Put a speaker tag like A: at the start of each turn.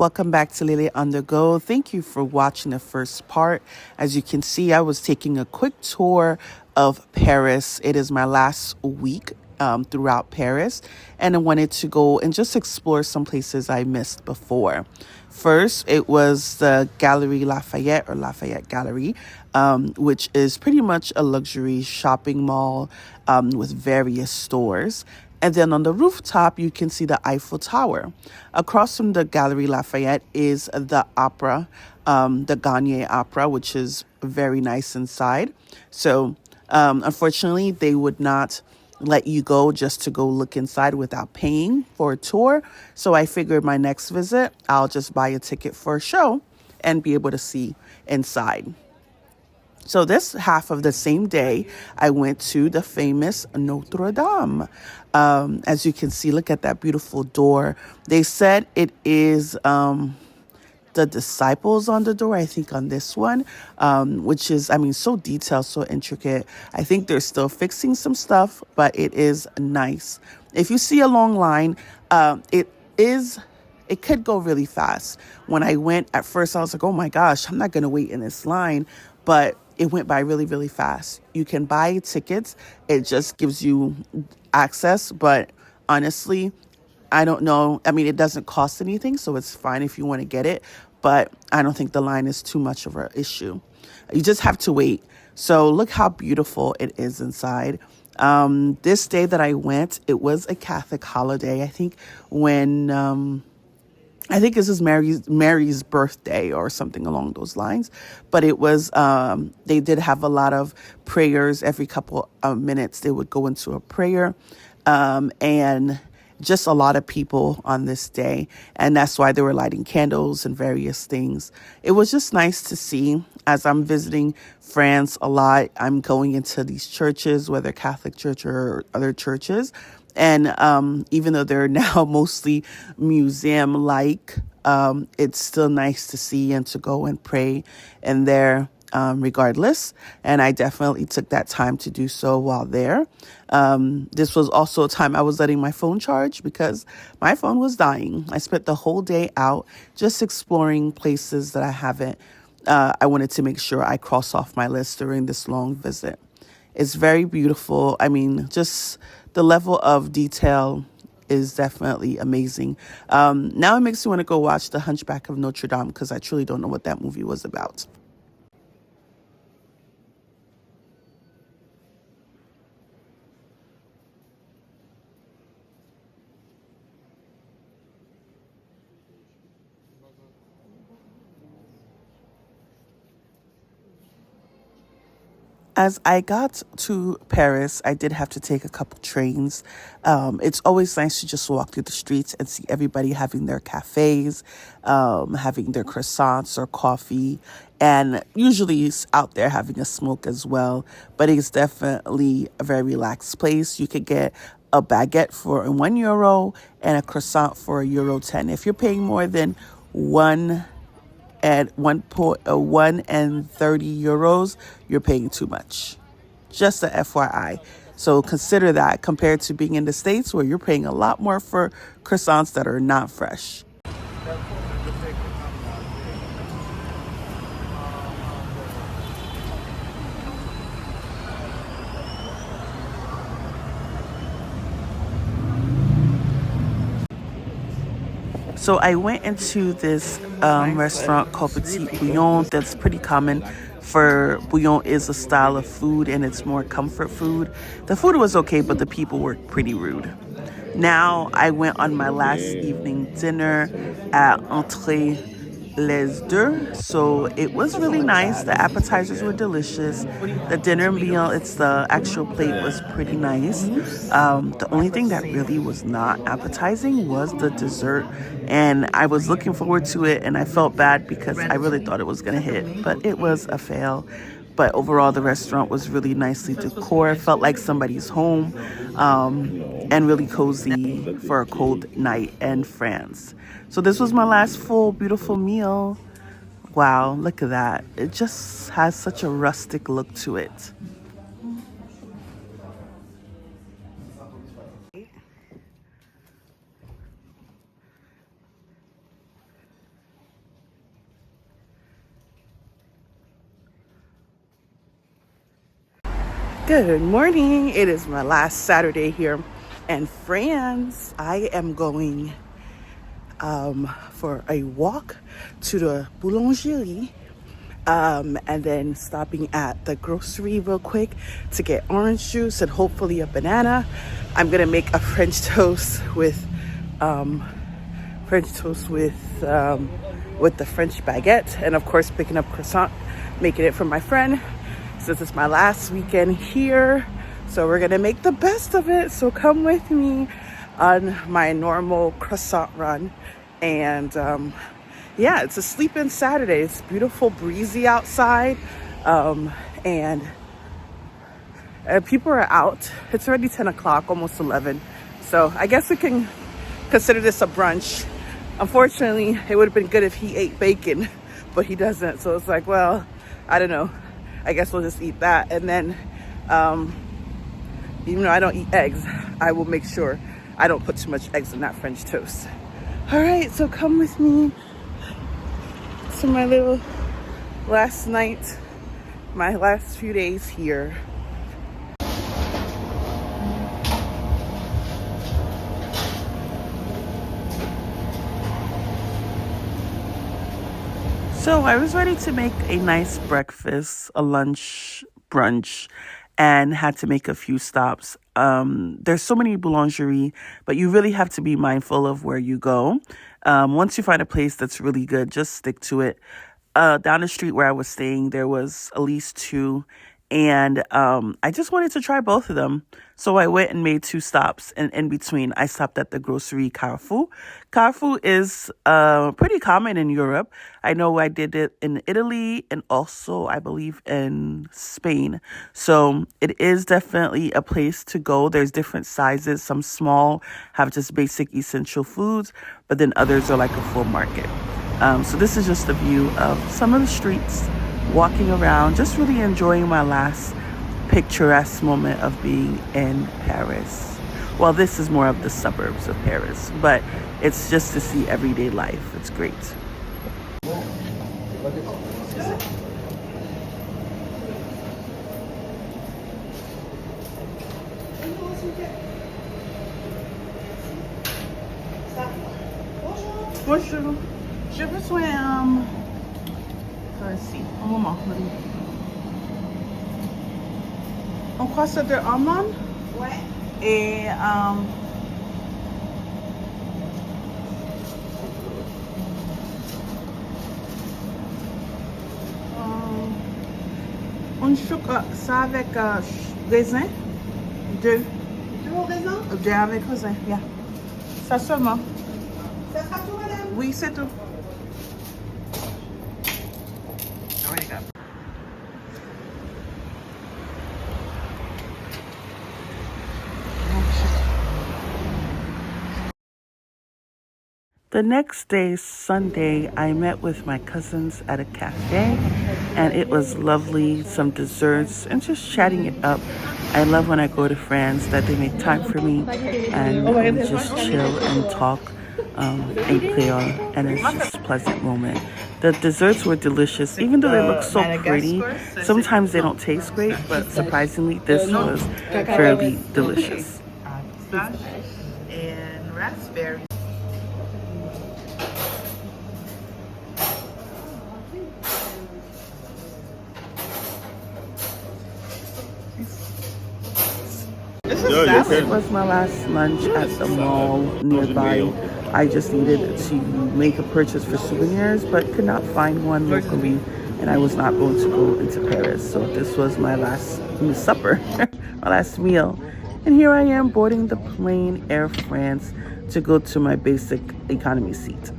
A: Welcome back to Lily on the Go. Thank you for watching the first part. As you can see, I was taking a quick tour of Paris. It is my last week throughout Paris, and I wanted to go and just explore some places I missed before. First, it was the Galerie Lafayette or Lafayette Gallery, which is pretty much a luxury shopping mall with various stores. And then on the rooftop, you can see the Eiffel Tower. Across from the Galerie Lafayette is the opera, the Garnier Opera, which is very nice inside. So, unfortunately, they would not let you go just to go look inside without paying for a tour. So I figured my next visit, I'll just buy a ticket for a show and be able to see inside. So this half of the same day, I went to the famous Notre Dame. As you can see, look at that beautiful door. They said it is the disciples on the door, I think, on this one, which is, so detailed, so intricate. I think they're still fixing some stuff, but it is nice. If you see a long line, it could go really fast. When I went at first, I was like, oh my gosh, I'm not going to wait in this line. But it went by really, really fast. You can buy tickets. It just gives you access. But honestly, I don't know. It doesn't cost anything, so it's fine if you want to get it. But I don't think the line is too much of an issue. You just have to wait. So look how beautiful it is inside. This day that I went, it was a Catholic holiday. I think this is Mary's birthday or something along those lines. But it was, they did have a lot of prayers. Every couple of minutes, they would go into a prayer. And just a lot of people on this day. And that's why they were lighting candles and various things. It was just nice to see. As I'm visiting France a lot, I'm going into these churches, whether Catholic church or other churches. And even though they're now mostly museum-like, it's still nice to see and to go and pray in there regardless. And I definitely took that time to do so while there. This was also a time I was letting my phone charge because my phone was dying. I spent the whole day out just exploring places that I wanted to make sure I cross off my list during this long visit. It's very beautiful. Just the level of detail is definitely amazing. Now it makes me want to go watch The Hunchback of Notre Dame because I truly don't know what that movie was about. As I got to Paris, I did have to take a couple trains. It's always nice to just walk through the streets and see everybody having their cafes, having their croissants or coffee, and usually it's out there having a smoke as well. But it's definitely a very relaxed place. You could get a baguette for €1 and a croissant for €1.10. If you're paying more than one at 1 and 30 euros, you're paying too much. Just a FYI. So consider that compared to being in the States where you're paying a lot more for croissants that are not fresh. So I went into this restaurant called Petit Bouillon that's pretty common. Bouillon is a style of food and it's more comfort food. The food was okay, but the people were pretty rude. Now I went on my last evening dinner at Entrée Les Deux. So it was really nice. The appetizers were delicious. The dinner meal, the actual plate was pretty nice. The only thing that really was not appetizing was the dessert. And I was looking forward to it and I felt bad because I really thought it was going to hit, but it was a fail. But overall, the restaurant was really nicely decorated. It felt like somebody's home and really cozy for a cold night in France. So this was my last full, beautiful meal. Wow, look at that. It just has such a rustic look to it. Good morning. It is my last Saturday here in France. I am going for a walk to the boulangerie and then stopping at the grocery real quick to get orange juice and hopefully a banana. I'm gonna make a um, French toast with the French baguette, and of course picking up croissant, making it for my friend. Since it's my last weekend here, so we're gonna make the best of it. So come with me on my normal croissant run. And yeah, it's a sleep-in Saturday. It's beautiful, breezy outside, and people are out. It's already 10 o'clock, almost 11. So I guess we can consider this a brunch. Unfortunately, it would have been good if he ate bacon, but he doesn't. So it's like, well, I don't know. I guess we'll just eat that. And then, even though I don't eat eggs, I will make sure I don't put too much eggs in that French toast. All right, so come with me to my little last night, my last few days here. So I was ready to make a nice breakfast, a lunch, brunch, and had to make a few stops. There's so many boulangeries, but you really have to be mindful of where you go. Once you find a place that's really good, just stick to it. Down the street where I was staying, there was at least two, and I just wanted to try both of them. So I went and made two stops, and in between, I stopped at the grocery Carrefour. Carrefour is pretty common in Europe. I know I did it in Italy and also, I believe, in Spain. So it is definitely a place to go. There's different sizes. Some small have just basic essential foods, but then others are like a full market. So this is just a view of some of the streets, walking around, just really enjoying my last picturesque moment of being in Paris. Well, this is more of the suburbs of Paris, but it's just to see everyday life. It's great. Bonjour. J'ai besoin Voici, un moment. On croissant de almond. Ouais. Et un chocolat, ça avec raisin. Deux. Deux au raisin? Deux avec raisin, yeah. Ça seulement. Ça sera tout, madame? Oui, c'est tout. The next day, Sunday, I met with my cousins at a cafe, and it was lovely, some desserts, and just chatting it up. I love when I go to France that they make time for me, and we just chill and talk and play on, and it's just a pleasant moment. The desserts were delicious, even though they look so pretty. Sometimes they don't taste great, but surprisingly, this was fairly delicious. And raspberry. This was my last lunch at the mall nearby. I just needed to make a purchase for souvenirs, but could not find one locally, and I was not going to go into Paris. So this was my last supper, my last meal. And here I am boarding the plane Air France to go to my basic economy seat.